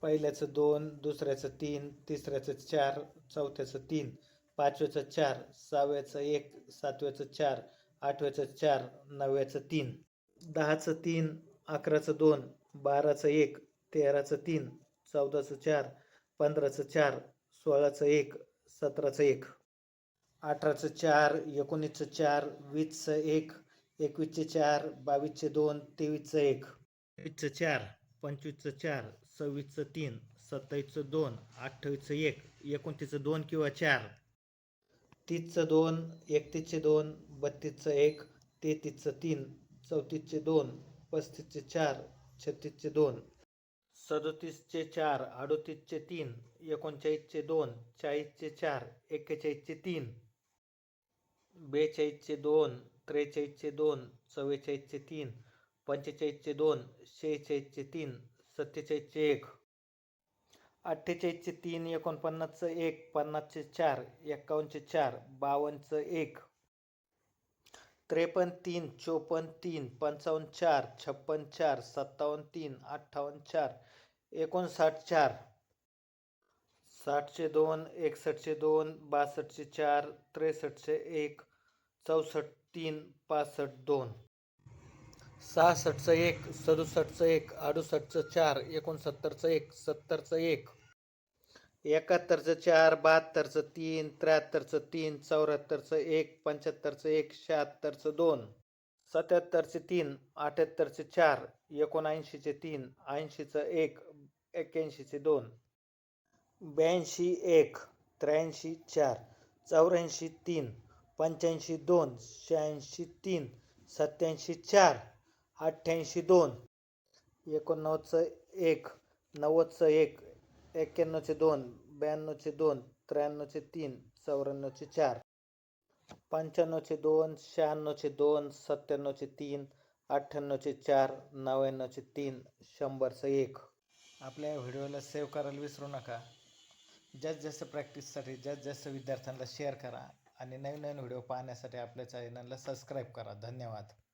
पहिल्याचं 2, दुसऱ्याचं 3, तिसऱ्याचं 4, चौथ्याचं 3, पाचव्याचं 4, सहाव्याचं 1, सातव्याचं 4, आठव्याचं 4, नवव्याचं 3, 10चं 3, 11चं 2, 12चं 1, 13चं 3, 14चं 4, 15चं 4, 16चं 1, 17चं 1, 18चं 4, 19चं 4, 20चं 1, 21चे 4, 22चे 2, 23चं 1, 23चं 4, 25चं 4, 26चं 3, 27चं 2, 28चं 1, 29चं 2 किंवा 4, 30चं 2, 31चे 2, 32चं 1, 33चं 3, 34चे 2, 35चे 4, 36चे 2, 37चे 4, 38चे 3, 39चे 2, 40चे 4, 41चे 3, 42चे 2, 43चे 2, 44चे 3, 45चे 2, 46चे 3, 47चे 1, 48चे 3, 49चं 1, 50चे 4, 51चे 4, 52चं 1, 53 3, 54 3, 55 4, 56 4, 57 3, 58 4, 59 4, 60चे 2, 61चे 2, 62चे 4, 63चे 1, 64 3, 65 2, 66चं 1, 67चं 1, 68चं 4, 69चं 1, 70चं 1, 71चं 4, 72चं 3, 73चं 3, 74चं 1, 75चं 1, 76चं 2, 77चे 3, 78चे 4, 79चे 3, 80चं 1, 81चे 2, 82 1, 83 4, 84 3, 85 2, 86 3, 87 4, 88 2, 89चं 1, 90चं 1, 91चे 2, 92चे 2, 93चे 3, 94चे 4, 95चे 2, 96चे 2, 97चे 3, 98चे 4, 99चे 3, 100चं 1. आपल्या व्हिडिओला सेव्ह करायला विसरू नका. जास्त जास्त प्रॅक्टिससाठी जास्त जास्त विद्यार्थ्यांना शेअर करा आणि नवीन नवीन व्हिडिओ पाहण्यासाठी आपल्या चॅनलला सबस्क्राईब करा. धन्यवाद.